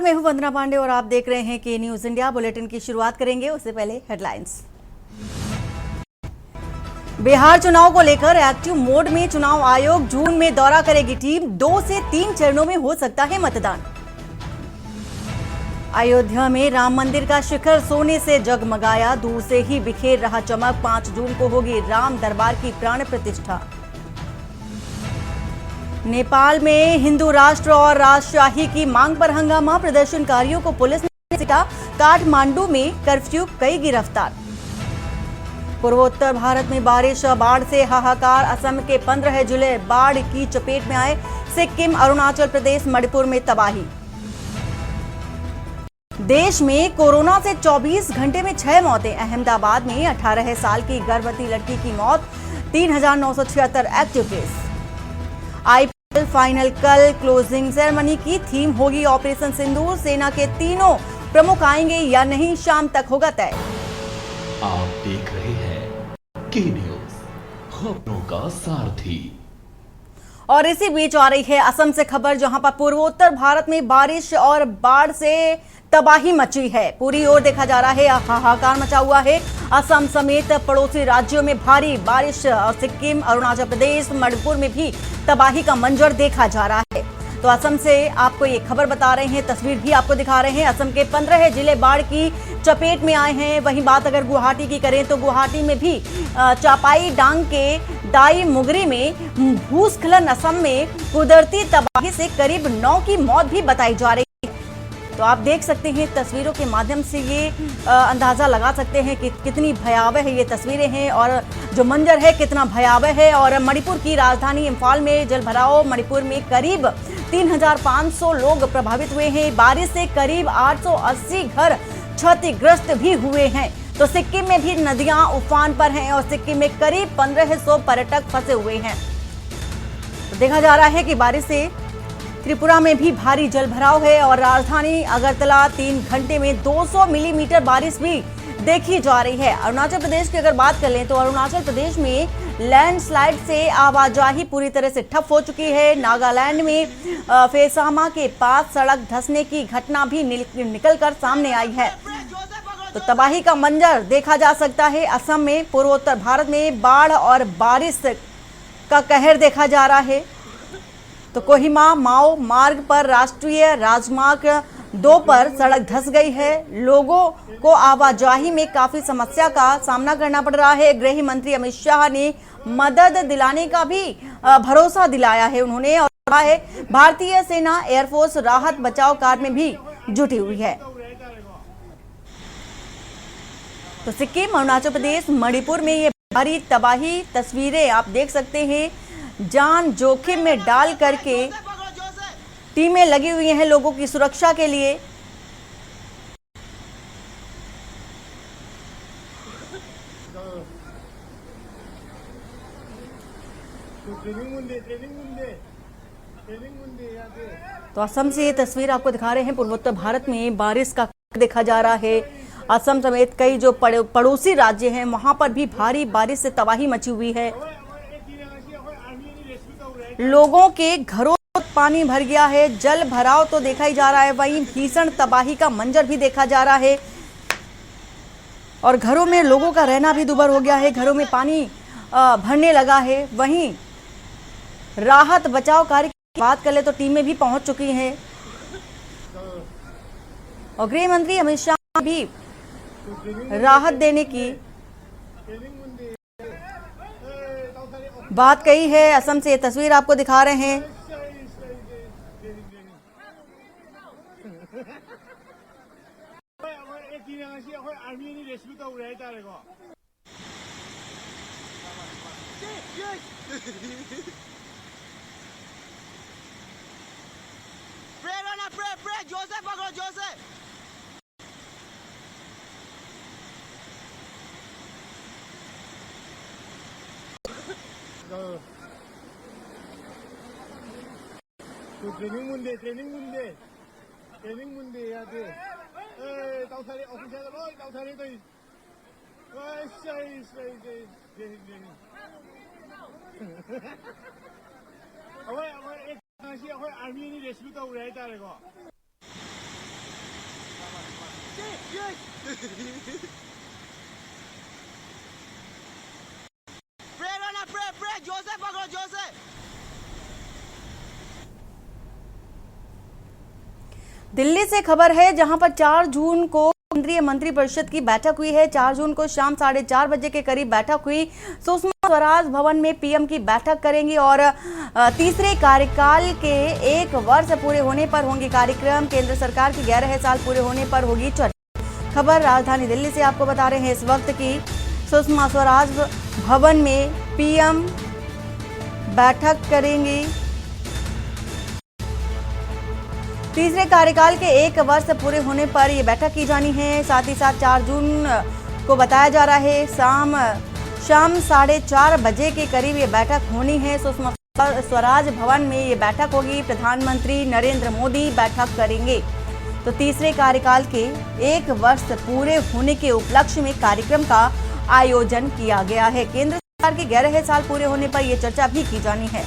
मैं हूं वंदना पांडे और आप देख रहे हैं के न्यूज इंडिया। बुलेटिन की शुरुआत करेंगे उससे पहले हेडलाइंस। बिहार चुनाव को लेकर एक्टिव मोड में चुनाव आयोग जून में दौरा करेगी टीम। 2 से 3 चरणों में हो सकता है मतदान। अयोध्या में राम मंदिर का शिखर सोने से जगमगाया, दूर से ही बिखेर रहा चमक। 5 जून को होगी राम दरबार की प्राण प्रतिष्ठा। नेपाल में हिंदू राष्ट्र और राजशाही की मांग पर हंगामा, प्रदर्शनकारियों को पुलिस ने सिटा। काठमांडू में कर्फ्यू, कई गिरफ्तार। पूर्वोत्तर भारत में बारिश और बाढ़ से हाहाकार, असम के 15 जिले बाढ़ की चपेट में आए। सिक्किम, अरुणाचल प्रदेश, मणिपुर में तबाही। देश में कोरोना से 24 घंटे में 6 मौतें। अहमदाबाद में 18 साल की गर्भवती लड़की की मौत। 3976 एक्टिव केस। आईपीएल फाइनल कल, क्लोजिंग सेरेमनी की थीम होगी ऑपरेशन सिंदूर। सेना के तीनों प्रमुख आएंगे या नहीं, शाम तक होगा तय। आप देख रहे हैं के न्यूज, खबरों का सारथी। और इसी बीच आ रही है असम से खबर, जहां पर पूर्वोत्तर भारत में बारिश और बाढ़ से तबाही मची है। पूरी ओर देखा जा रहा है, हाहाकार मचा हुआ है। असम समेत पड़ोसी राज्यों में भारी बारिश और सिक्किम, अरुणाचल प्रदेश, मणिपुर में भी तबाही का मंजर देखा जा रहा है। तो असम से आपको ये खबर बता रहे हैं, तस्वीर भी आपको दिखा रहे हैं। असम के 15 जिले बाढ़ की चपेट में आए हैं। वहीं बात अगर गुवाहाटी की करें तो गुवाहाटी में भी चापाई डांग के दाई मुगरी में भूस्खलन, असम में कुदरती तबाही से करीब 9 की मौत भी बताई जा रही है। तो आप देख सकते हैं, तस्वीरों के माध्यम से ये अंदाजा लगा सकते हैं कि कितनी भयावह ये तस्वीरें हैं और जो मंजर है कितना भयावह है। और मणिपुर की राजधानी इंफाल में जलभराव, मणिपुर में करीब 3500 लोग प्रभावित हुए हैं। बारिश से करीब 880 घर क्षतिग्रस्त भी हुए हैं। तो सिक्किम में भी नदियां उफान पर हैं और सिक्किम में करीब 1500 पर्यटक फंसे हुए हैं। तो देखा जा रहा है कि बारिश से त्रिपुरा में भी भारी जलभराव है और राजधानी अगरतला 3 घंटे में 200 मिलीमीटर बारिश भी देखी जा रही है। अरुणाचल प्रदेश की अगर बात कर लें तो अरुणाचल प्रदेश में लैंडस्लाइड से आवाजाही पूरी तरह से ठप हो चुकी है। नागालैंड में फेसामा के पास सड़क धंसने की घटना भी निकलकर सामने आई है। तो तबाही का मंजर देखा जा सकता है। असम में पूर्वोत्तर भारत में बाढ़ और बारिश का कहर देखा जा रहा है। तो कोहिमा माओ मार्ग पर राष्ट्रीय राजमार्ग 2 पर सड़क धंस गई है। लोगों को आवाजाही में काफी समस्या का सामना करना पड़ रहा है। गृह मंत्री अमित शाह ने मदद दिलाने का भी भरोसा दिलाया है उन्होंने, और कहा है भारतीय सेना, एयरफोर्स राहत बचाव कार्य में भी जुटी हुई है। तो सिक्किम, अरुणाचल प्रदेश, मणिपुर में ये भारी तबाही तस्वीरें आप देख सकते हैं। जान जोखिम में डाल करके टीमें लगी हुई हैं लोगों की सुरक्षा के लिए। तो असम से ये तस्वीर आपको दिखा रहे हैं। पूर्वोत्तर भारत में बारिश का देखा जा रहा है। असम समेत कई जो पड़ोसी राज्य हैं वहां पर भी भारी बारिश से तबाही मची हुई है। लोगों के घरों पानी भर गया है। जल भराव तो देखा ही जा रहा है, वहीं भीषण तबाही का मंजर भी देखा जा रहा है और घरों में लोगों का रहना भी दुभर हो गया है। घरों में पानी भरने लगा है। वहीं राहत बचाव कार्य की बात कर ले तो टीमें भी पहुंच चुकी हैं और गृह मंत्री अमित शाह भी राहत देने की बात कही है। असम से ये तस्वीर आपको दिखा रहे हैं। ट्रेनिंग मुंडे यादे दाउसारी ऑफिसर ओय दाउसारी तो ओय सही ट्रेनिंग ओय एक नासी ओय आर्मी नि रेस्क्यू तो उड़ाई तारेको प्रे जोर से पकड़ो, जोर से। दिल्ली से खबर है जहां पर 4 जून को केंद्रीय मंत्रिपरिषद की बैठक हुई है। 4 जून को शाम 4:30 बजे के करीब बैठक हुई। सुषमा स्वराज भवन में पीएम की बैठक करेंगी और तीसरे कार्यकाल के 1 वर्ष पूरे होने पर होंगे कार्यक्रम। केंद्र सरकार के 11 साल पूरे होने पर होगी चर्चा। खबर राजधानी दिल्ली से आपको बता रहे हैं इस वक्त की सुषमा स्वराज भवन में पीएम बैठक करेंगी। तीसरे कार्यकाल के 1 वर्ष पूरे होने पर यह बैठक की जानी है। साथ ही साथ 4 जून को बताया जा रहा है शाम 4:30 बजे के करीब ये बैठक होनी है। सुषमा स्वराज भवन में ये बैठक होगी। प्रधानमंत्री नरेंद्र मोदी बैठक करेंगे। तो तीसरे कार्यकाल के 1 वर्ष पूरे होने के उपलक्ष्य में कार्यक्रम का आयोजन किया गया है। केंद्र सरकार के 11 साल पूरे होने पर यह चर्चा भी की जानी है।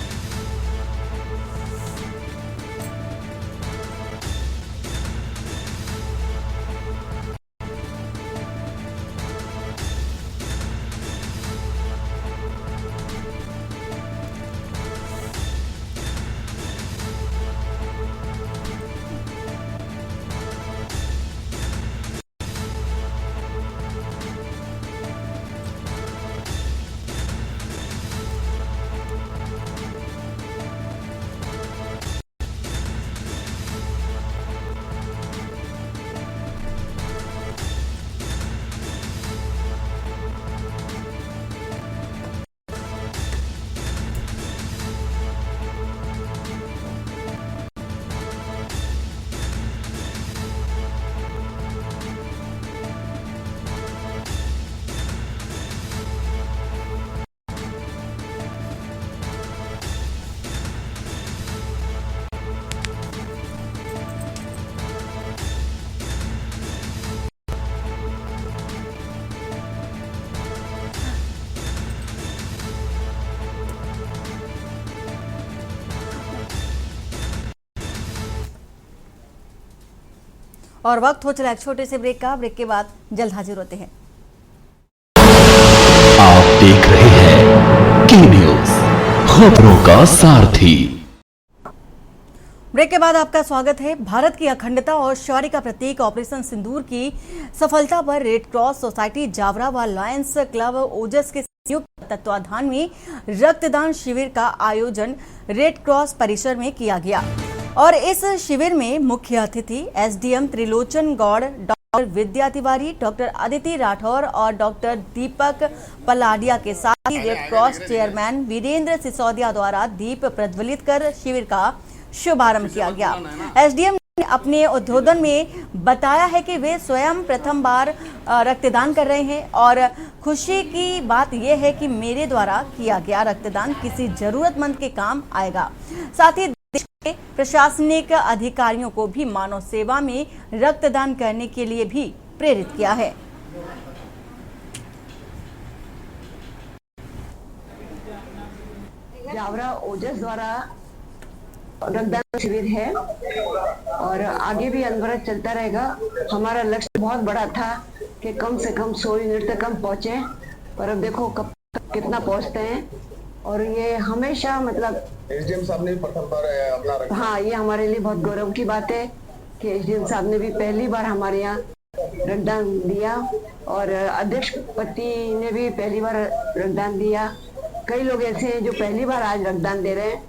और वक्त हो चला एक छोटे से ब्रेक का। ब्रेक के बाद जल्द हाजिर होते हैं। आप देख रहे हैं की न्यूज, खबरों का सारथी। ब्रेक के बाद आपका स्वागत है। भारत की अखंडता और शौर्य का प्रतीक ऑपरेशन सिंदूर की सफलता पर रेड क्रॉस सोसाइटी जावरा व लायंस क्लब ओजस के संयुक्त तत्वाधान में रक्तदान शिविर का आयोजन रेड क्रॉस परिसर में किया गया और इस शिविर में मुख्य अतिथि SDM Trilochan Gaur, doctor Vidya Tiwari, doctor Aditi Rathore और डॉक्टर दीपक पलाडिया के साथ ही red cross chairman Virendra Sisodia द्वारा दीप प्रज्वलित कर शिविर का शुभारंभ किया गया। एसडीएम ने अपने उद्बोधन में बताया है कि वे स्वयं प्रथम बार रक्तदान कर रहे हैं और खुशी की बात यह है कि मेरे द्वारा किया गया रक्तदान किसी जरूरतमंद के काम आएगा। साथ ही देश के प्रशासनिक अधिकारियों को भी मानव सेवा में रक्तदान करने के लिए भी प्रेरित किया है। जावरा ओजस द्वारा रक्तदान शिविर है और आगे भी अनवरत चलता रहेगा। हमारा लक्ष्य बहुत बड़ा था कि कम से कम 100 यूनिट तक हम पहुंचे, पर अब देखो कब कितना पहुंचते हैं। और ये हमेशा मतलब एसडीएम साहब ने प्रथम बार अपना हाँ, ये हमारे लिए बहुत गौरव की बात है कि एसडीएम साहब ने भी पहली बार हमारे यहाँ रक्तदान दिया और अध्यक्ष पति ने भी पहली बार रक्तदान दिया। कई लोग ऐसे हैं जो पहली बार आज रक्तदान दे रहे हैं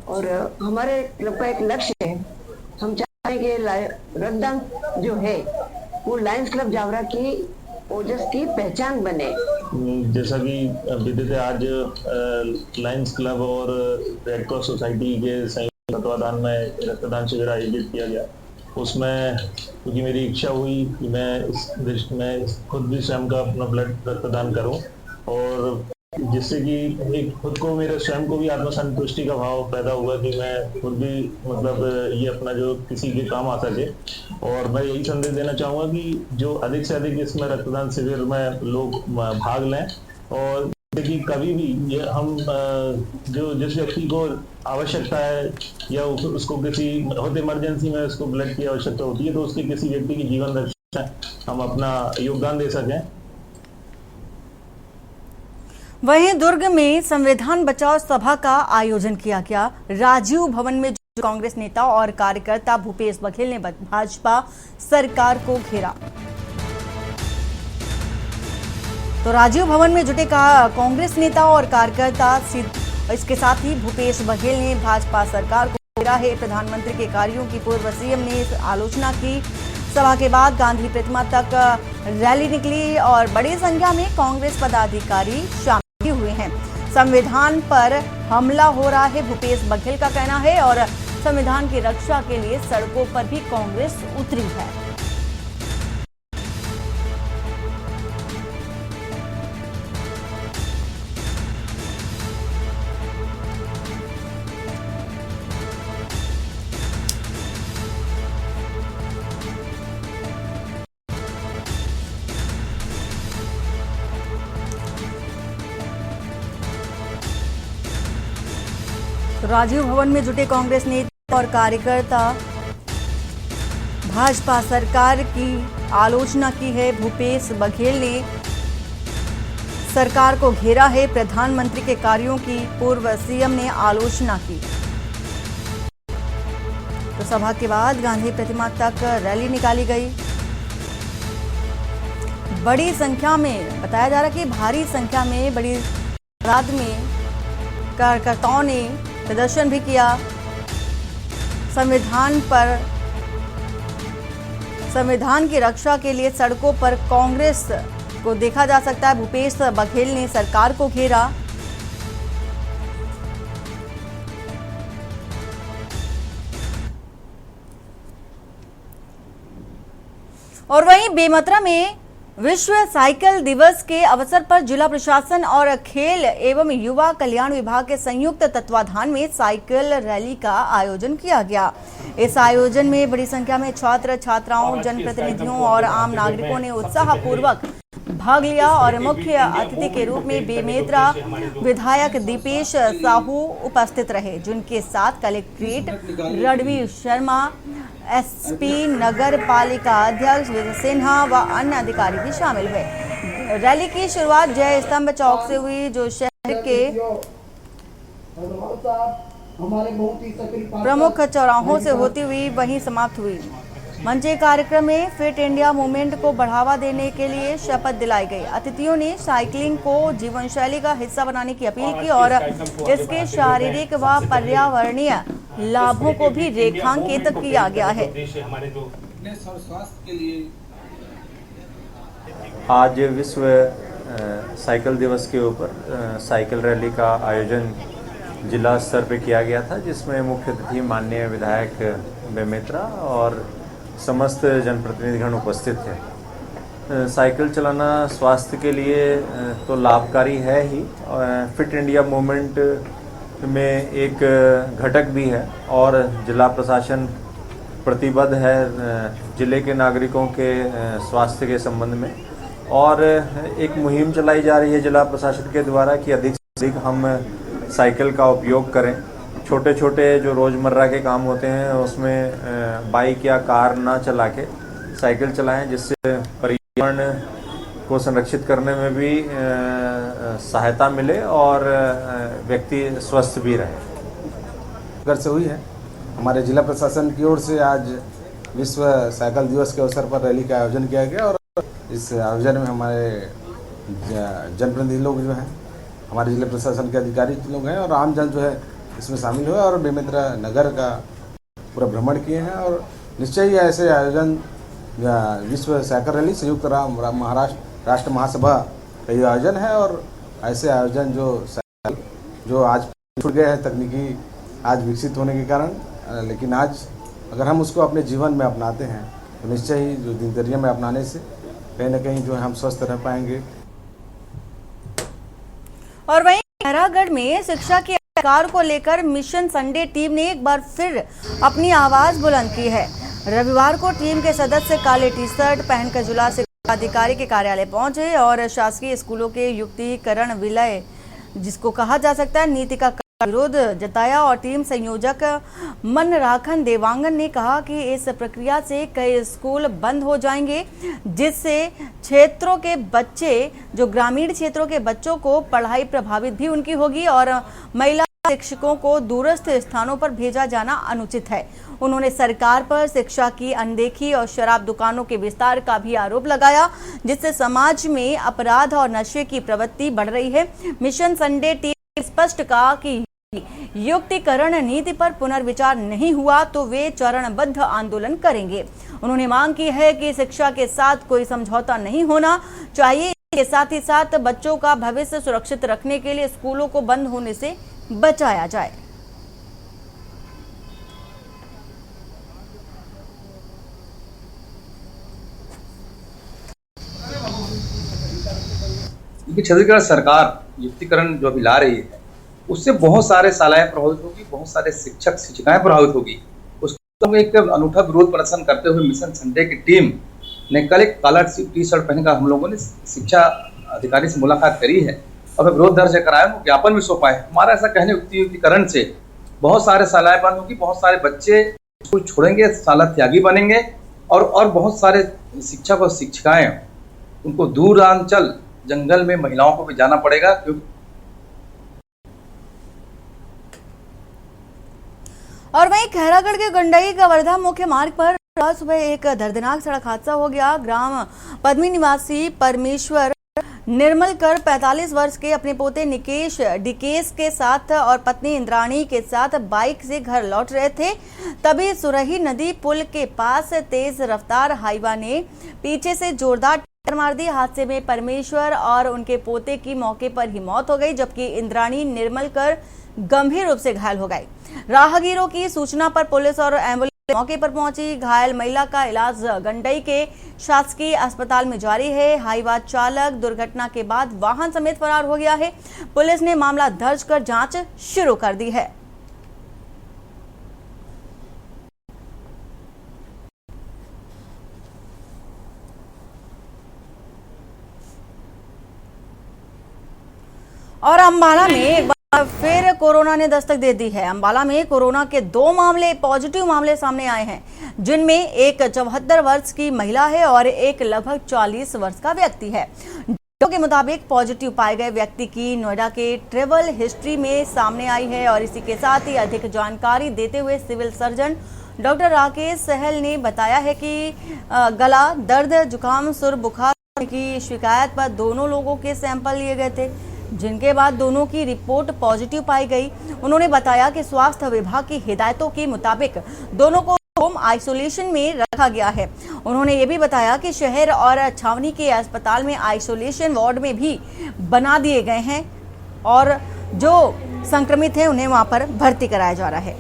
और हमारे क्लब का एक लक्ष्य है, हम चाहते हैं कि रक्तदान जो है वो लायंस क्लब जावरा की ओजस की पहचान बने। जैसा कि विदित है, आज लायंस क्लब और रेड क्रॉस सोसाइटी के संयुक्त तत्वाधान में रक्तदान शिविर आयोजित किया गया। उसमें क्योंकि मेरी इच्छा हुई कि मैं इस दृष्टि में खुद भी स्वयं का अपना ब्लड रक्तदान करूं और जिससे कि एक खुद को मेरे स्वयं को भी आत्मसंतुष्टि का भाव पैदा हुआ कि मैं खुद भी मतलब ये अपना जो किसी के काम आ सके। और मैं यही संदेश देना चाहूँगा कि जो अधिक से अधिक इसमें रक्तदान शिविर में लोग भाग लें और कि कभी भी ये हम जो जिस व्यक्ति को आवश्यकता है या उसको किसी बहुत इमरजेंसी में उसको ब्लड की आवश्यकता होती है तो उसके किसी व्यक्ति की जीवन रक्षा हम अपना योगदान दे सकें। वहीं दुर्ग में संविधान बचाओ सभा का आयोजन किया गया। राजीव भवन में जो कांग्रेस नेता और कार्यकर्ता भूपेश बघेल ने भाजपा सरकार को घेरा। तो राजीव भवन में जुटे कांग्रेस नेता और कार्यकर्ता, इसके साथ ही भूपेश बघेल ने भाजपा सरकार को घेरा है। प्रधानमंत्री के कार्यों की पूर्व सीएम ने आलोचना की। सभा के बाद गांधी प्रतिमा तक रैली निकली और बड़ी संख्या में कांग्रेस पदाधिकारी शामिल हुए हैं। संविधान पर हमला हो रहा है, भूपेश बघेल का कहना है, और संविधान की रक्षा के लिए सड़कों पर भी कांग्रेस उतरी है। राजीव भवन में जुटे कांग्रेस नेता और कार्यकर्ता भाजपा सरकार की आलोचना की है। भूपेश बघेल ने सरकार को घेरा है। प्रधानमंत्री के कार्यों की पूर्व सीएम ने आलोचना की। तो सभा के बाद गांधी प्रतिमा तक रैली निकाली गई। बड़ी संख्या में, बताया जा रहा है कि भारी संख्या में, बड़ी तादाद में कार्यकर्ताओं ने प्रदर्शन भी किया। संविधान की रक्षा के लिए सड़कों पर कांग्रेस को देखा जा सकता है। भूपेश बघेल ने सरकार को घेरा। और वहीं बेमेतरा में विश्व साइकिल दिवस के अवसर पर जिला प्रशासन और खेल एवं युवा कल्याण विभाग के संयुक्त तत्वाधान में साइकिल रैली का आयोजन किया गया। इस आयोजन में बड़ी संख्या में छात्र छात्राओं, जनप्रतिनिधियों और आम नागरिकों ने उत्साहपूर्वक भाग लिया और मुख्य अतिथि के रूप में बेमेतरा विधायक दीपेश साहू उपस्थित रहे, जिनके साथ कलेक्ट्रेट रणवीर शर्मा, एसपी नगर पालिका अध्यक्ष विजय सिन्हा व अन्य अधिकारी भी शामिल हुए। रैली की शुरुआत जय स्तंभ चौक से हुई, जो शहर के प्रमुख चौराहों से होती हुई वहीं समाप्त हुई। मंचे कार्यक्रम में फिट इंडिया मूवमेंट को बढ़ावा देने के लिए शपथ दिलाई गई। अतिथियों ने साइकिलिंग को जीवन शैली का हिस्सा बनाने की अपील की और इसके शारीरिक व पर्यावरणीय लाभों को भी रेखांकित किया गया है। आज विश्व साइकिल दिवस के ऊपर साइकिल रैली का आयोजन जिला स्तर पर किया गया था, जिसमें मुख्य अतिथि माननीय विधायक बेमेतरा और समस्त जनप्रतिनिधिगण उपस्थित थे। साइकिल चलाना स्वास्थ्य के लिए तो लाभकारी है ही, फिट इंडिया मूवमेंट में एक घटक भी है और जिला प्रशासन प्रतिबद्ध है जिले के नागरिकों के स्वास्थ्य के संबंध में, और एक मुहिम चलाई जा रही है जिला प्रशासन के द्वारा कि अधिक से अधिक हम साइकिल का उपयोग करें। छोटे छोटे जो रोज़मर्रा के काम होते हैं उसमें बाइक या कार ना चला के साइकिल चलाएं, जिससे पर्यावरण को संरक्षित करने में भी सहायता मिले और व्यक्ति स्वस्थ भी रहे। घर से हुई है। हमारे जिला प्रशासन की ओर से आज विश्व साइकिल दिवस के अवसर पर रैली का आयोजन किया गया और इस आयोजन में हमारे जनप्रतिनिधि लोग जो हैं, हमारे जिला प्रशासन के अधिकारी लोग हैं और आम जन जो है इसमें शामिल हुए और बेमेतरा नगर का पूरा भ्रमण किए हैं। और निश्चय ही ऐसे आयोजन विश्व साइकिल रैली संयुक्त महाराष्ट्र राष्ट्र महासभा का ये आयोजन है और ऐसे आयोजन जो आज छूट गए हैं तकनीकी आज विकसित होने के कारण, लेकिन आज अगर हम उसको अपने जीवन में अपनाते हैं तो निश्चय ही जो दिनचर्या में अपनाने से कहीं ना कहीं जो है हम स्वस्थ रह पाएंगे। और वहीं खैरागढ़ में शिक्षा के अधिकार को लेकर मिशन संडे टीम ने एक बार फिर अपनी आवाज बुलंद की है। रविवार को टीम के सदस्य काले टी शर्ट पहनकर जिला शिक्षा अधिकारी के कार्यालय पहुंचे और शासकीय स्कूलों के युक्तिकरण विलय, जिसको कहा जा सकता है नीति का विरोध जताया और टीम संयोजक मनराखन देवांगन ने कहा कि इस प्रक्रिया से कई स्कूल बंद हो जाएंगे, जिससे क्षेत्रों के बच्चे, जो ग्रामीण क्षेत्रों के बच्चों को पढ़ाई प्रभावित भी उनकी होगी और महिला शिक्षकों को दूरस्थ स्थानों पर भेजा जाना अनुचित है। उन्होंने सरकार पर शिक्षा की अनदेखी और शराब दुकानों के विस्तार का भी आरोप लगाया, जिससे समाज में अपराध और नशे की प्रवृत्ति बढ़ रही है। मिशन संडे टीम ने स्पष्ट कहा कि युक्तिकरण नीति पर पुनर्विचार नहीं हुआ तो वे चरणबद्ध आंदोलन करेंगे। उन्होंने मांग की है कि शिक्षा के साथ कोई समझौता नहीं होना चाहिए। इसके साथ ही साथ बच्चों का भविष्य सुरक्षित रखने के लिए स्कूलों को बंद होने से बचाया जाए। क्योंकि छत्तीसगढ़ सरकार युक्तिकरण जो अभी ला रही है उससे बहुत सारे शालाएं प्रभावित होगी, बहुत सारे शिक्षक शिक्षिकाएं प्रभावित होगी। उसको एक अनूठा विरोध प्रदर्शन करते हुए मिशन संडे की टीम ने कल एक काला टी शर्ट पहनकर हम लोगों ने शिक्षा अधिकारी से मुलाकात करी है और विरोध दर्ज कराया, ज्ञापन भी सौंपा है। हमारा ऐसा कहने युक्तिकरण से बहुत सारे शालाएं बंद होगी, बहुत सारे बच्चे स्कूल छोड़ेंगे, शाला त्यागी बनेंगे और बहुत सारे शिक्षक और शिक्षिकाएं उनको दूरांचल जंगल में महिलाओं को भी जाना पड़ेगा। और वहीं खैरागढ़ के गंडई का वर्धा मुख्य मार्ग पर सुबह एक दर्दनाक सड़क हादसा हो गया। ग्राम पद्मी निवासी परमेश्वर निर्मलकर 45 वर्ष के अपने पोते निकेश डिकेश के साथ और पत्नी इंद्राणी के साथ बाइक से घर लौट रहे थे। तभी सुरही नदी पुल के पास तेज रफ्तार हाईवा ने पीछे से जोरदार टक्कर मार दी। हादसे में परमेश्वर और उनके पोते की मौके पर ही मौत हो गई, जबकि इंद्राणी निर्मलकर गंभीर रूप से घायल हो गई। राहगीरों की सूचना पर पुलिस और एम्बुलेंस मौके पर पहुंची। घायल महिला का इलाज गंडई के शासकीय अस्पताल में जारी है। हाईवा चालक दुर्घटना के बाद वाहन समेत फरार हो गया है। पुलिस ने मामला दर्ज कर जांच शुरू कर दी है। और अंबाला में एक बार फिर कोरोना ने दस्तक दे दी है। अंबाला में कोरोना के 2 पॉजिटिव मामले सामने आए हैं, जिनमें एक 74 वर्ष की महिला है और एक लगभग 40 वर्ष का व्यक्ति है। के मुताबिक पॉजिटिव पाए गए व्यक्ति की नोएडा के ट्रेवल हिस्ट्री में सामने आई है और इसी के साथ ही अधिक जानकारी देते हुए सिविल सर्जन डॉक्टर राकेश सहल ने बताया है कि गला दर्द, जुकाम, सुर, बुखार की शिकायत पर दोनों लोगों के सैंपल लिए गए थे, जिनके बाद दोनों की रिपोर्ट पॉजिटिव पाई गई। उन्होंने बताया कि स्वास्थ्य विभाग की हिदायतों के मुताबिक दोनों को होम आइसोलेशन में रखा गया है। उन्होंने ये भी बताया कि शहर और छावनी के अस्पताल में आइसोलेशन वार्ड में भी बना दिए गए हैं और जो संक्रमित हैं उन्हें वहां पर भर्ती कराया जा रहा है।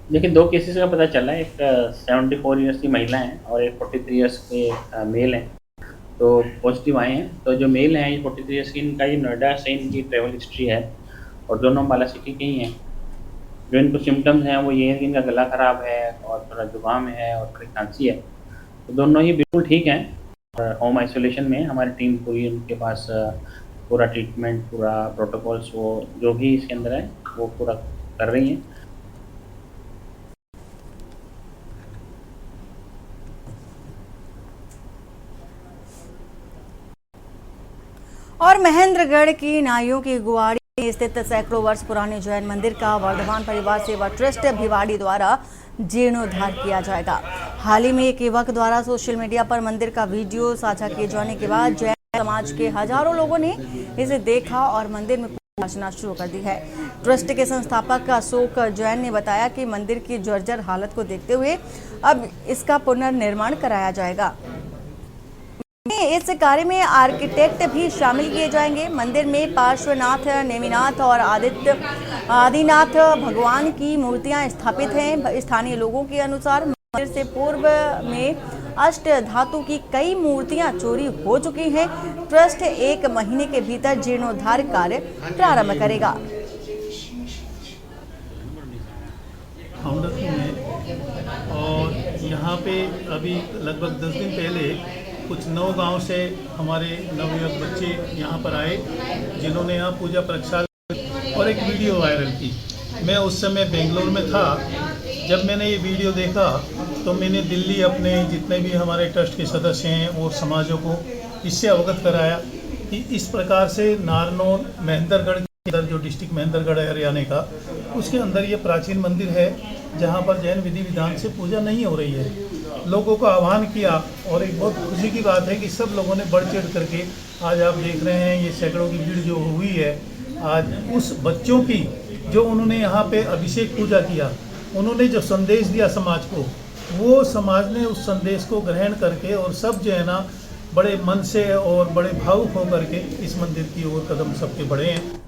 देखिए, 2 केसेस का पता चला है। एक 74 ईयर्स की महिला है और एक 43 ईयर्स के मेल हैं, तो पॉजिटिव आए हैं। तो जो मेल हैं, ये 43 ईयर्स की, इनका ये नोएडा से इनकी ट्रैवल हिस्ट्री है और दोनों अंबाला सिटी के ही हैं। जो इनको सिम्टम्स हैं वो ये है कि इनका गला ख़राब है और थोड़ा जुकाम है और थोड़ी खांसी है। तो दोनों ही बिल्कुल ठीक हैं और होम आइसोलेशन में हमारी टीम पूरी उनके पास पूरा ट्रीटमेंट, पूरा प्रोटोकॉल्स, वो जो भी इसके अंदर है वो पूरा कर रही हैं। और महेंद्रगढ़ की नाइयों की गुवाड़ी स्थित सैकड़ों वर्ष पुराने जैन मंदिर का वर्धमान परिवार सेवा ट्रस्ट भिवाड़ी द्वारा जीर्णोद्धार किया जाएगा। हाल ही में एक युवक द्वारा सोशल मीडिया पर मंदिर का वीडियो साझा किए जाने के बाद जैन समाज के हजारों लोगों ने इसे देखा और मंदिर में पूजा अर्चना शुरू कर दी है। ट्रस्ट के संस्थापक अशोक जैन ने बताया कि मंदिर की जर्जर हालत को देखते हुए अब इसका पुनर्निर्माण कराया जाएगा। इस कार्य में आर्किटेक्ट भी शामिल किए जाएंगे। मंदिर में पार्श्वनाथ, नेमिनाथ और आदिनाथ भगवान की मूर्तियां स्थापित हैं। स्थानीय लोगों के अनुसार मंदिर से पूर्व में अष्ट धातु की कई मूर्तियां चोरी हो चुकी हैं। ट्रस्ट 1 महीने के भीतर जीर्णोद्धार कार्य प्रारंभ करेगा। पे अभी लगभग 10 दिन पहले कुछ 9 गांव से हमारे नवयुवक बच्चे यहाँ पर आए, जिन्होंने यहाँ पूजा प्रक्षाल और एक वीडियो वायरल की। मैं उस समय बेंगलोर में था। जब मैंने ये वीडियो देखा तो मैंने दिल्ली अपने जितने भी हमारे ट्रस्ट के सदस्य हैं और समाजों को इससे अवगत कराया कि इस प्रकार से नारनौल महेंद्रगढ़ के अंदर, जो डिस्ट्रिक्ट महेंद्रगढ़ है हरियाणा का, उसके अंदर ये प्राचीन मंदिर है जहाँ पर जैन विधि विधान से पूजा नहीं हो रही है। लोगों को आह्वान किया और एक बहुत खुशी की बात है कि सब लोगों ने बढ़ चढ़ करके आज आप देख रहे हैं ये सैकड़ों की भीड़ जो हुई है, आज उस बच्चों की जो उन्होंने यहाँ पे अभिषेक पूजा किया, उन्होंने जो संदेश दिया समाज को, वो समाज ने उस संदेश को ग्रहण करके और सब जो है ना बड़े मन से और बड़े भावुक होकर के इस मंदिर की ओर कदम सबके बढ़े हैं।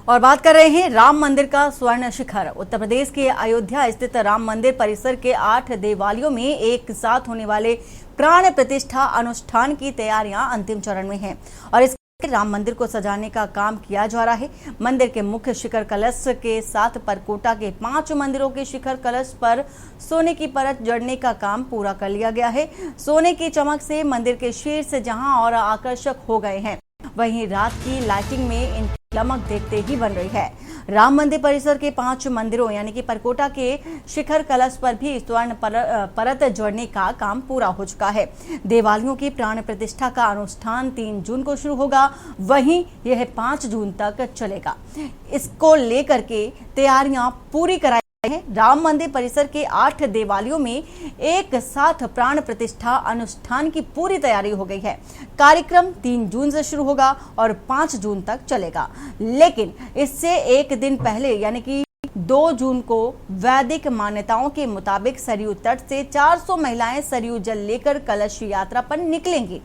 और बात कर रहे हैं राम मंदिर का स्वर्ण शिखर। उत्तर प्रदेश के अयोध्या स्थित राम मंदिर परिसर के 8 देवालयों में एक साथ होने वाले प्राण प्रतिष्ठा अनुष्ठान की तैयारियां अंतिम चरण में हैं और इस राम मंदिर को सजाने का काम किया जा रहा है। मंदिर के मुख्य शिखर कलश के साथ परकोटा के 5 मंदिरों के शिखर कलश पर सोने की परत जड़ने का काम पूरा कर लिया गया है। सोने की चमक से मंदिर के शीर्ष जहां और आकर्षक हो गए हैं, वहीं रात की लाइटिंग में इनकी चमक देखते ही बन रही है। राम मंदिर परिसर के 5 मंदिरों यानी कि परकोटा के शिखर कलश पर भी स्वर्ण परत जोड़ने का काम पूरा हो चुका है। देवालयों की प्राण प्रतिष्ठा का अनुष्ठान 3 जून को शुरू होगा, वहीं यह 5 जून तक चलेगा। इसको लेकर के तैयारियां पूरी कराई हैं। राम मंदिर परिसर के 8 देवालयों में एक साथ प्राण प्रतिष्ठा अनुष्ठान की पूरी तैयारी हो गई है। कार्यक्रम 3 जून से शुरू होगा और 5 जून तक चलेगा, लेकिन इससे एक दिन पहले यानी कि 2 जून को वैदिक मान्यताओं के मुताबिक सरयू तट से 400 महिलाएं सरयू जल लेकर कलश यात्रा पर निकलेंगी।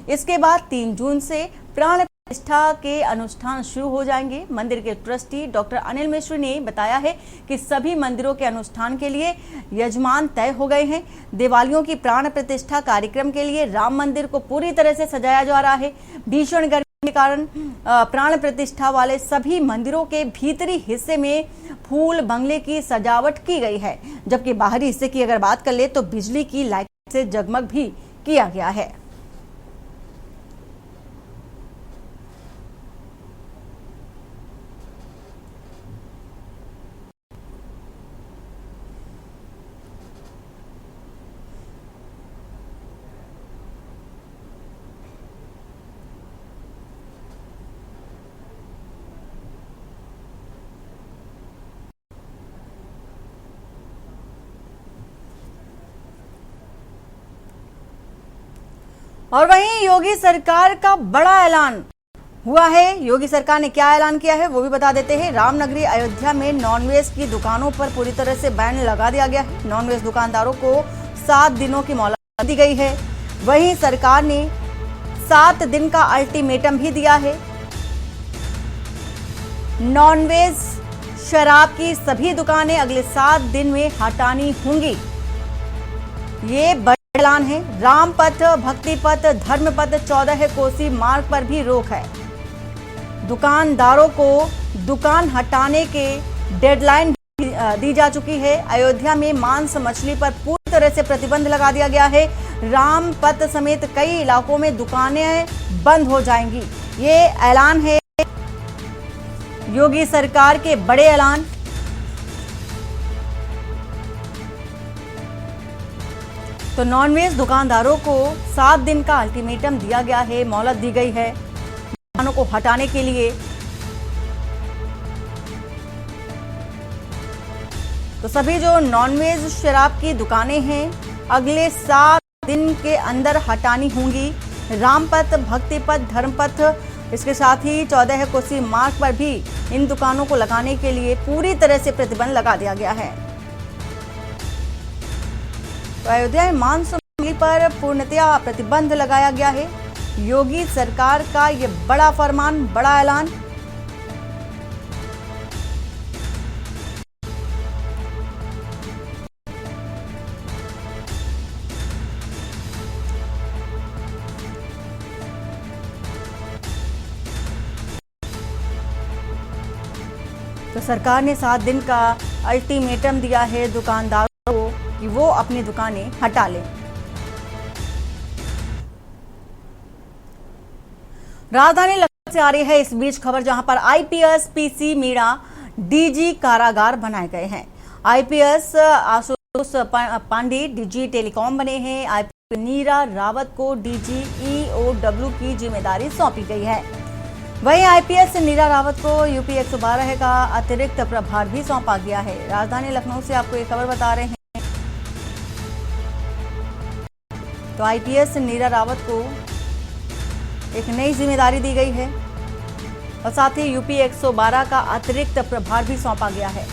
इसके बाद 3 जून से प्राण प्रतिष्ठा के अनुष्ठान शुरू हो जाएंगे। मंदिर के ट्रस्टी डॉक्टर अनिल मिश्र ने बताया है कि सभी मंदिरों के अनुष्ठान के लिए यजमान तय हो गए हैं। देवालयों की प्राण प्रतिष्ठा कार्यक्रम के लिए राम मंदिर को पूरी तरह से सजाया जा रहा है। भीषण गर्मी के कारण प्राण प्रतिष्ठा वाले सभी मंदिरों के भीतरी हिस्से में फूल बंगले की सजावट की गई है, जबकि बाहरी हिस्से की अगर बात कर ले तो बिजली की लाइट से जगमग भी किया गया है। और वहीं योगी सरकार का बड़ा ऐलान हुआ है। योगी सरकार ने क्या ऐलान किया है वो भी बता देते हैं। रामनगरी अयोध्या में नॉनवेज की दुकानों पर पूरी तरह से बैन लगा दिया गया है। नॉनवेज दुकानदारों को 7 दिनों की मोहलत दी गई है। वहीं सरकार ने 7 दिन का अल्टीमेटम भी दिया है। नॉनवेज शराब की सभी दुकानें अगले 7 दिन में हटानी होंगी। ये ऐलान है। राम पथ, भक्ति पथ, धर्म पथ 14 कोसी मार्ग पर भी रोक है। दुकानदारों को दुकान हटाने के डेडलाइन दी जा चुकी है। अयोध्या में मांस मछली पर पूरी तरह से प्रतिबंध लगा दिया गया है। राम पथ समेत कई इलाकों में दुकानें बंद हो जाएंगी। ये ऐलान है योगी सरकार के बड़े ऐलान। तो नॉनवेज दुकानदारों को 7 दिन का अल्टीमेटम दिया गया है, मोहलत दी गई है दुकानों को हटाने के लिए। तो सभी जो नॉनवेज शराब की दुकानें हैं अगले 7 दिन के अंदर हटानी होंगी। रामपथ, भक्तिपथ, धर्मपथ, इसके साथ ही 14 कोसी मार्ग पर भी इन दुकानों को लगाने के लिए पूरी तरह से प्रतिबंध लगा दिया गया है। तो अयोध्या में मांस मछली पर पूर्णतया प्रतिबंध लगाया गया है। योगी सरकार का ये बड़ा फरमान, बड़ा ऐलान। तो तो सरकार ने 7 दिन का अल्टीमेटम दिया है दुकानदारों को कि वो अपनी दुकानें हटा लें। राजधानी लखनऊ से आ रही है इस बीच खबर, जहां पर आईपीएस पीसी मीणा डीजी कारागार बनाए गए हैं। IPS Ashutosh Pandey DG telecom बने हैं। आईपीएस नीरा रावत को डीजी ईओडब्ल्यू की जिम्मेदारी सौंपी गई है। वहीं आईपीएस नीरा रावत को यूपी 112 का अतिरिक्त प्रभार भी सौंपा गया है। राजधानी लखनऊ से आपको ये खबर बता रहे हैं। तो आईपीएस नीरा रावत को एक नई जिम्मेदारी दी गई है और साथ ही यूपी 112 का अतिरिक्त प्रभार भी सौंपा गया है।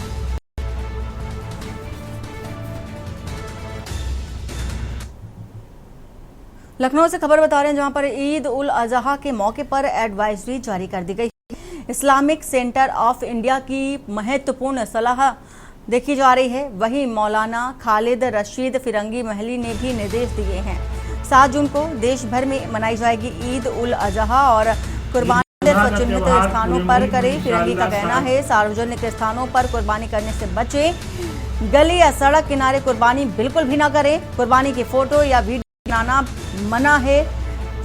लखनऊ से खबर बता रहे हैं, जहां पर ईद उल अजहा के मौके पर एडवाइजरी जारी कर दी गई। इस्लामिक सेंटर ऑफ इंडिया की महत्वपूर्ण सलाह देखी जा रही है। वहीं मौलाना खालिद रशीद फिरंगी महली ने भी निर्देश दिए हैं। 7 जून को देश भर में मनाई जाएगी ईद उल अजहा और कुर्बानी चिन्हित स्थानों पर करें। फिरंगी का कहना है सार्वजनिक स्थानों पर कुर्बानी करने से बचें। गली या सड़क किनारे कुर्बानी बिल्कुल भी ना करें। कुर्बानी की फोटो या वीडियो बनाना मना है।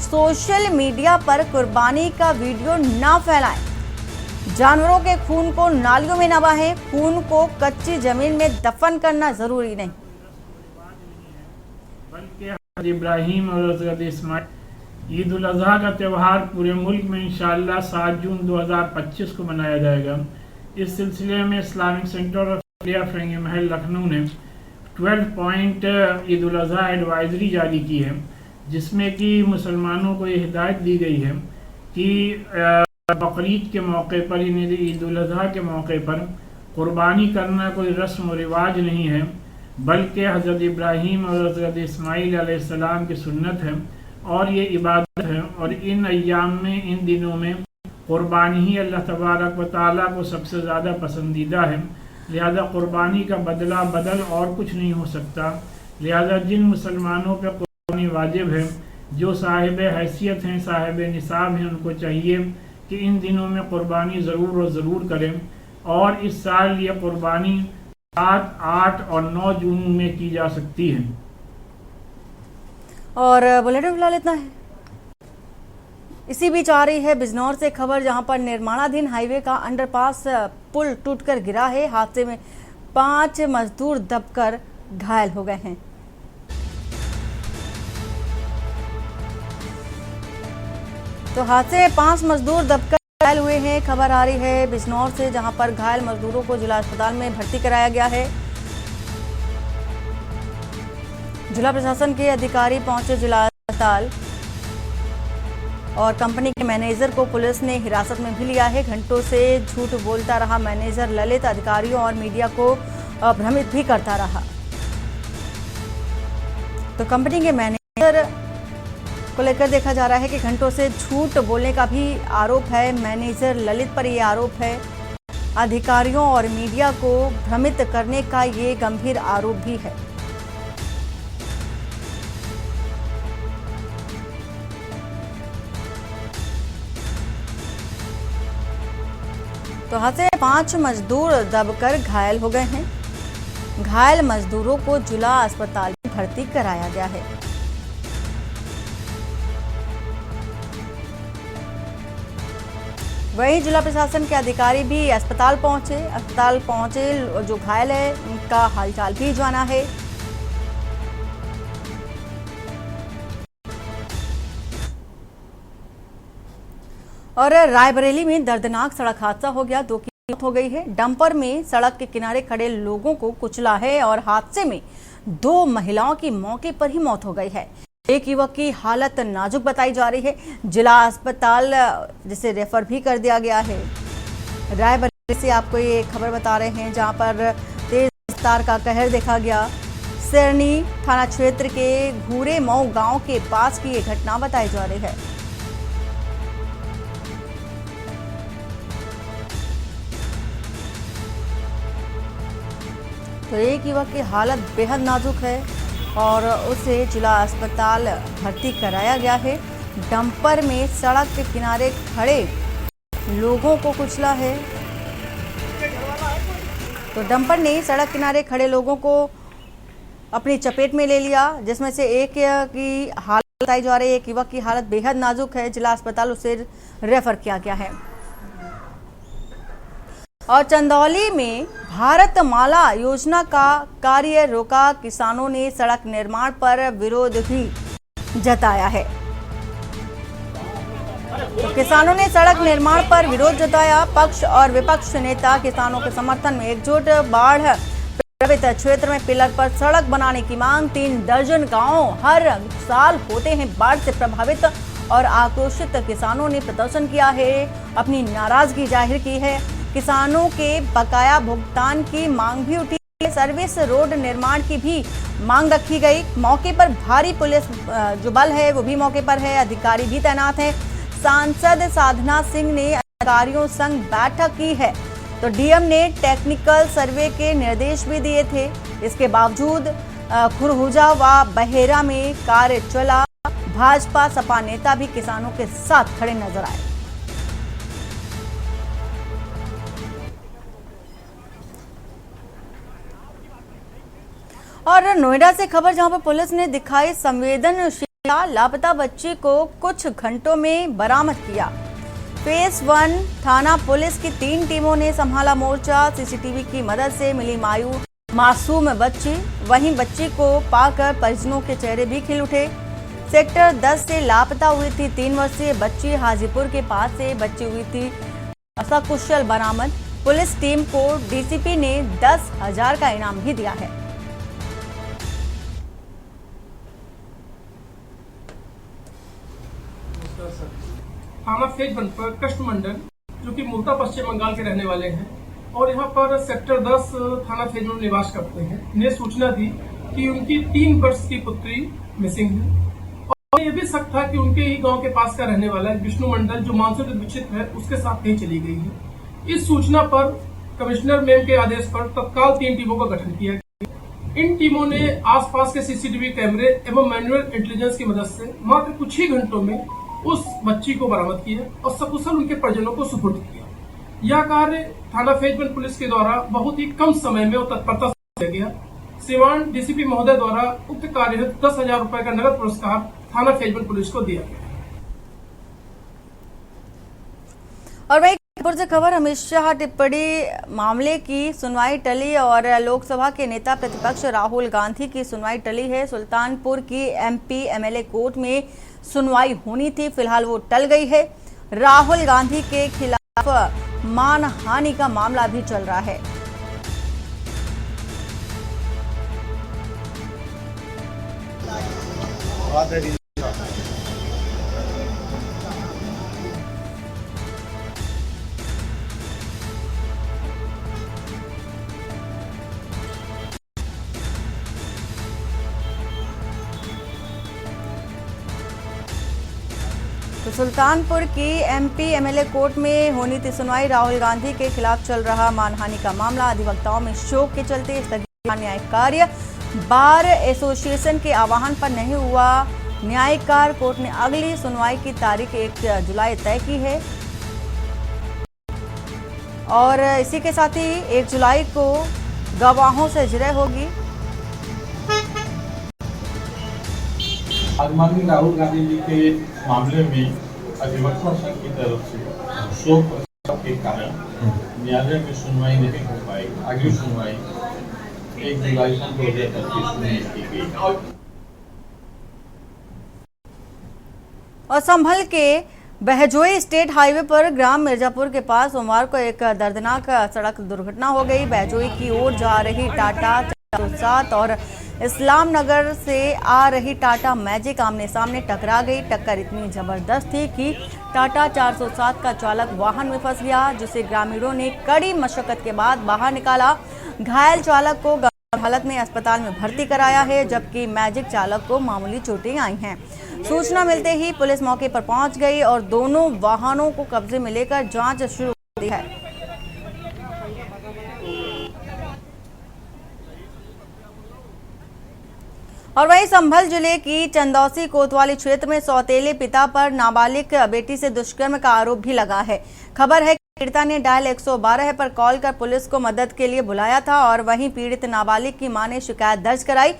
सोशल मीडिया पर कुर्बानी का वीडियो ना फैलाएं। जानवरों के खून को नालियों में न बहाएं। खून को कच्ची जमीन में दफन करना जरूरी नहीं। बल्कि इब्राहिम और हज़रत इस्माइल ईद उल अज़हा का त्यौहार पूरे मुल्क में इंशाअल्लाह 7 जून 2025 को मनाया जाएगा। इस सिलसिले में इस्लामिक सेंटर ऑफ इंडिया फिरंगी महल लखनऊ ने 12 पॉइंट ईद उल अज़हा एडवाइजरी जारी की है, जिसमें कि मुसलमानों को ये हिदायत दी गई है कि बकरीद के मौके पर, ईद उल अज़हा के मौके पर कुर्बानी करना कोई रस्म व रिवाज नहीं है, बल्कि हज़रत इब्राहीम और हज़रत इस्माईल अलैहिस्सलाम की सुन्नत है और ये इबादत है। और इन अय्याम में, इन दिनों में कुर्बानी ही अल्लाह तबारक व तआला को सबसे ज़्यादा पसंदीदा है। लिहाजा कुर्बानी का बदला बदल और कुछ नहीं हो सकता। लिहाजा जिन मुसलमानों पर कुर्बानी वाजिब है, जो साहिब हैसियत हैं, साहिब निसाब हैं, उनको चाहिए कि इन दिनों में कुर्बानी ज़रूर और ज़रूर करें। और इस साल ये कुर्बानी 7, 8 और 9 जून में की जा सकती है। और बुलेटिन फिलहाल इतना है। इसी बीच आ रही है बिजनौर से खबर, जहां पर निर्माणाधीन हाईवे का अंडरपास पुल टूटकर गिरा है। हादसे में 5 मजदूर दबकर घायल हो गए हैं। तो हादसे में 5 मजदूर दबकर घायल हुए हैं। खबर आ रही है बिजनौर से, जहां पर घायल मजदूरों को जिला अस्पताल में भर्ती कराया गया है। जिला प्रशासन के अधिकारी पहुंचे जिला अस्पताल और कंपनी के मैनेजर को पुलिस ने हिरासत में भी लिया है। घंटों से झूठ बोलता रहा मैनेजर ललित, अधिकारियों और मीडिया को भ्रमित भी करता रहा। तो कंपनी के मैनेजर को लेकर देखा जा रहा है कि घंटों से झूठ बोलने का भी आरोप है। मैनेजर ललित पर यह आरोप है। अधिकारियों और मीडिया को भ्रमित करने का ये गंभीर आरोप भी है। तो हादसे में 5 मजदूर दबकर घायल हो गए हैं। घायल मजदूरों को जिला अस्पताल में भर्ती कराया गया है। वहीं जिला प्रशासन के अधिकारी भी अस्पताल पहुंचे। जो घायल है उनका हालचाल भी जाना है। और रायबरेली में दर्दनाक सड़क हादसा हो गया। 2 की मौत हो गई है। डंपर में सड़क के किनारे खड़े लोगों को कुचला है और हादसे में 2 महिलाओं की मौके पर ही मौत हो गई है। एक युवक की हालत नाजुक बताई जा रही है। जिला अस्पताल जिसे रेफर भी कर दिया गया है। रायबरेली से आपको ये खबर बता रहे हैं, जहां पर तेज रफ्तार का कहर देखा गया। सिरनी थाना क्षेत्र के घूरे मऊ गांव के पास की ये घटना बताई जा रही है। तो एक युवक की हालत बेहद नाजुक है और उसे जिला अस्पताल भर्ती कराया गया है। डंपर में सड़क के किनारे खड़े लोगों को कुचला है तो डंपर ने सड़क किनारे खड़े लोगों को अपनी चपेट में ले लिया, जिसमें से एक की हालत बताई जा रही है। एक युवक की हालत बेहद नाजुक है, जिला अस्पताल उसे रेफर किया गया है। और चंदौली में भारत माला योजना का कार्य रोका, किसानों ने सड़क निर्माण पर विरोध भी जताया है। तो किसानों ने सड़क निर्माण पर विरोध जताया। पक्ष और विपक्ष नेता किसानों के समर्थन में एकजुट। बाढ़ प्रभावित क्षेत्र में पिलर पर सड़क बनाने की मांग। 3 दर्जन गांव हर साल होते हैं बाढ़ से प्रभावित और आक्रोशित किसानों ने प्रदर्शन किया है, अपनी नाराजगी जाहिर की है। किसानों के बकाया भुगतान की मांग भी उठी। सर्विस रोड निर्माण की भी मांग रखी गई। मौके पर भारी पुलिस जो बल है वो भी मौके पर है, अधिकारी भी तैनात हैं। सांसद साधना सिंह ने अधिकारियों संग बैठक की है। तो डीएम ने टेक्निकल सर्वे के निर्देश भी दिए थे। इसके बावजूद खुरहुजा व बहेरा में कार्य चला। भाजपा सपा नेता भी किसानों के साथ खड़े नजर आए। और नोएडा से खबर, जहां पर पुलिस ने दिखाई संवेदनशीलता, लापता बच्ची को कुछ घंटों में बरामद किया। फेज 1 थाना पुलिस की 3 टीमों ने संभाला मोर्चा। सीसीटीवी की मदद से मिली मासूम बच्ची। वहीं बच्ची को पाकर परिजनों के चेहरे भी खिल उठे। सेक्टर 10 से लापता हुई थी 3 वर्षीय बच्ची। हाजीपुर के पास से बच्ची हुई थी सकुशल बरामद। पुलिस टीम को डीसीपी ने 10,000 का इनाम भी दिया है। थाना फेज 1 पर कृष्ण मंडल, जो कि मूलतः पश्चिम बंगाल के रहने वाले हैं और यहाँ पर सेक्टर 10 थाना फेज में निवास करते हैं, ने सूचना दी कि उनकी 3 वर्ष की पुत्री मिसिंग है। और ये भी शक था कि उनके ही गांव के पास का रहने वाला विष्णु मंडल, जो मानसिक विक्षिप्त है, उसके साथ कहीं चली गई है। इस सूचना पर कमिश्नर मैम के आदेश पर तत्काल 3 टीमों का गठन किया गया। इन टीमों ने आसपास के सीसीटीवी कैमरे एवं मैनुअल इंटेलिजेंस की मदद से मात्र कुछ ही घंटों में उस बच्ची को बरामद किया और सकुशल उनके परिजनों को सुपुर्द किया। यह कार्य थाना फेज 1 पुलिस के द्वारा बहुत ही कम समय में और तत्परता से किया गया। सिवान डीसीपी महोदय द्वारा उक्त कार्य हेतु 10,000 रुपए का नगद पुरस्कार थाना फेज 1 पुलिस को दिया गया। और वही कानपुर से खबर, अमित शाह टिप्पणी मामले की सुनवाई टली और लोकसभा के नेता प्रतिपक्ष राहुल गांधी की सुनवाई टली है। सुल्तानपुर की एमपी एमएलए कोर्ट में सुनवाई होनी थी, फिलहाल वो टल गई है। राहुल गांधी के खिलाफ मानहानि का मामला भी चल रहा है। तो सुल्तानपुर की एमपी एमएलए कोर्ट में होनी थी सुनवाई। राहुल गांधी के खिलाफ चल रहा मानहानि का मामला, अधिवक्ताओं में शोक के चलते स्थगित न्यायिक कार्य। बार एसोसिएशन के आह्वान पर नहीं हुआ न्यायिक कार्य। कोर्ट ने अगली सुनवाई की तारीख 1 जुलाई तय की है और इसी के साथ ही 1 जुलाई को गवाहों से जिरह होगी। माननीय राहुल गांधी जी के मामले में अधिवक्ता संघ की तरफ से शोक प्रस्ताव के कारण न्यायालय में सुनवाई नहीं हो पाई। आगे सुनवाई 1 जुलाई 2025 में की गई। और संभल के बहजोई स्टेट हाईवे पर ग्राम मिर्जापुर के पास सोमवार को एक दर्दनाक सड़क दुर्घटना हो गई। बहजोई की ओर जा रही टाटा 407 और इस्लाम नगर से आ रही टाटा मैजिक आमने सामने टकरा गई। टक्कर इतनी जबरदस्त थी कि टाटा 407 का चालक वाहन में फंस गया, जिसे ग्रामीणों ने कड़ी मशक्कत के बाद बाहर निकाला। घायल चालक को गंभीर हालत में अस्पताल में भर्ती कराया है, जबकि मैजिक चालक को मामूली चोटें आई हैं। सूचना मिलते ही पुलिस मौके पर पहुंच गई और दोनों वाहनों को कब्जे में लेकर जांच शुरू कर दी है। और वहीं संभल जिले की चंदौसी कोतवाली क्षेत्र में सौतेले पिता पर नाबालिग बेटी से दुष्कर्म का आरोप भी लगा है। खबर है कि पीड़िता ने डायल 112 पर कॉल कर पुलिस को मदद के लिए बुलाया था और वहीं पीड़ित नाबालिग की मां ने शिकायत दर्ज कराई।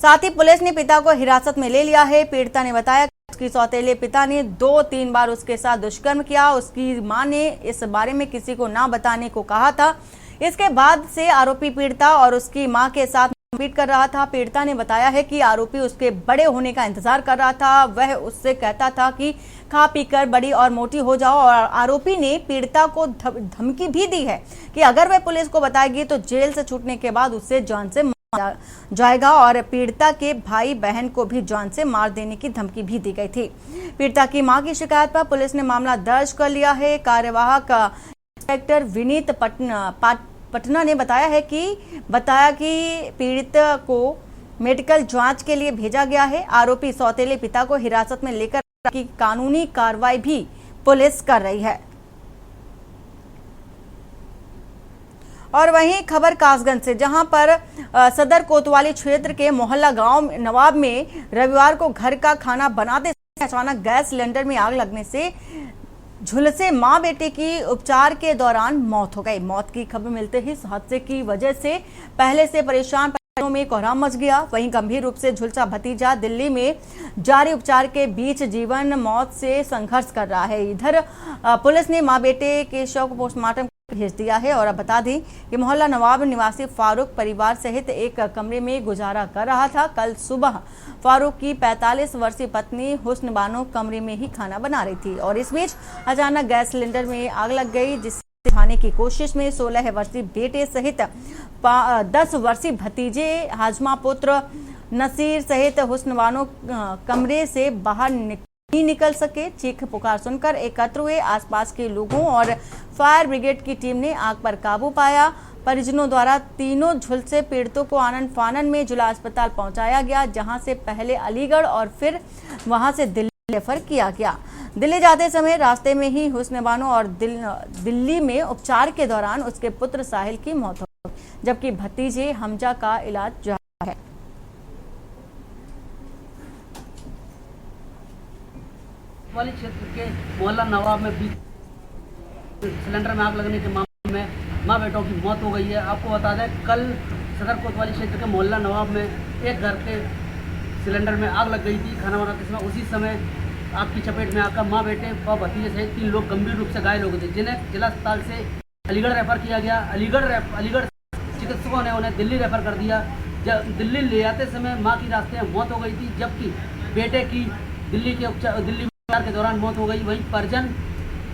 साथ ही पुलिस ने पिता को हिरासत में ले लिया है। पीड़िता ने बताया कि उसके सौतेले पिता ने 2-3 बार उसके साथ दुष्कर्म किया। उसकी मां ने इस बारे में किसी को ना बताने को कहा था। इसके बाद से आरोपी पीड़िता और उसकी मां के साथ मारपीट कर रहा था। पीड़िता ने बताया है कि आरोपी उसके बड़े होने का इंतजार कर रहा था। वह उससे कहता था कि खा पीकर बड़ी और मोटी हो जाओ और आरोपी ने पीड़िता को धमकी भी दी है कि अगर वह पुलिस को बताएगी तो जेल से छूटने के बाद उससे जान से मार जाएगा और पीड़िता के भाई बहन को भी जान से मार देने की धमकी भी दी गई थी। पीड़िता की मां की शिकायत पर पुलिस ने मामला दर्ज कर लिया है। कार्यवाहक इंस्पेक्टर विनीत पटना ने बताया कि पीड़ित को मेडिकल जांच के लिए भेजा गया है। आरोपी सौतेले पिता को हिरासत में लेकर की कानूनी कार्रवाई भी पुलिस कर रही है। और वहीं खबर कासगंज से, जहां पर सदर कोतवाली क्षेत्र के मोहल्ला गांव नवाब में रविवार को घर का खाना बनाते समय अचानक गैस सिलेंडर में आग लगने से झुलसे मां बेटे की उपचार के दौरान मौत हो गई। मौत की खबर मिलते ही हादसे की वजह से पहले से परेशान परिवारों में कोहराम मच गया। वहीं गंभीर रूप से झुलसा भतीजा दिल्ली में जारी उपचार के बीच जीवन मौत से संघर्ष कर रहा है। इधर पुलिस ने मां बेटे के शव को पोस्टमार्टम भेज दिया है। और अब बता दें कि मोहल्ला नवाब निवासी फारूक परिवार सहित एक कमरे में गुजारा कर रहा था। कल सुबह फारूक की 45 वर्षीय पत्नी हुस्न बानो कमरे में ही खाना बना रही थी और इस बीच अचानक गैस सिलेंडर में आग लग गई, जिससे बुझाने की कोशिश में 16 वर्षीय बेटे सहित 10 वर्षीय भतीजे हाजमा पुत्र नसीर सहित हुस्न बानो कमरे से बाहर नहीं निकल सके। चीख पुकार सुनकर एकत्र हुए आसपास के लोगों और फायर ब्रिगेड की टीम ने आग पर काबू पाया। परिजनों द्वारा तीनों झुलसे पीड़ितों को आनन फानन में जिला अस्पताल पहुंचाया गया, जहां से पहले अलीगढ़ और फिर वहां से दिल्ली रेफर किया गया। दिल्ली जाते समय रास्ते में ही हुस्न बानो और दिल्ली में उपचार के दौरान उसके पुत्र साहिल की मौत हो गई, जबकि भतीजे हमजा का इलाज जारी है। वाली क्षेत्र के मोहल्ला नवाब में भी सिलेंडर में आग लगने के मामले में मां बेटों की मौत हो गई है। आपको बता दें, कल सदर कोतवाली क्षेत्र के मोहल्ला नवाब में एक घर के सिलेंडर में आग लग गई थी खाना बनाते समय। उसी समय आग की चपेट में आकर मां बेटे व भतीजे सहित 3 लोग गंभीर रूप से घायल हो गए थे, जिन्हें जिला अस्पताल से अलीगढ़ रेफर किया गया। अलीगढ़ चिकित्सकों ने उन्हें दिल्ली रेफर कर दिया। जब दिल्ली ले जाते समय माँ की रास्ते में मौत हो गई थी, जबकि बेटे की दिल्ली के दौरान मौत हो गई। वहीं परिजन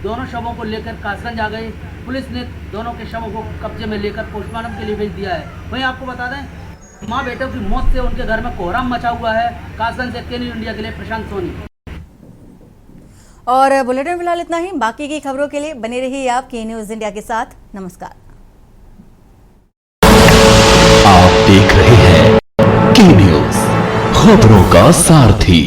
दोनों शवों को लेकर कासगंज आ गए। पुलिस ने दोनों के शवों को कब्जे में लेकर पोस्टमार्टम के लिए भेज दिया है। वहीं आपको बता दें, मां बेटों की मौत से उनके घर में कोहराम मचा हुआ है। कासगंज से के न्यूज़ इंडिया के लिए प्रशांत सोनी। और बुलेटिन फिलहाल इतना ही। बाकी की खबरों के लिए बने रहिए आप के न्यूज़ इंडिया के साथ। नमस्कार। आप देख रहे हैं के न्यूज़, खबरों का सारथी।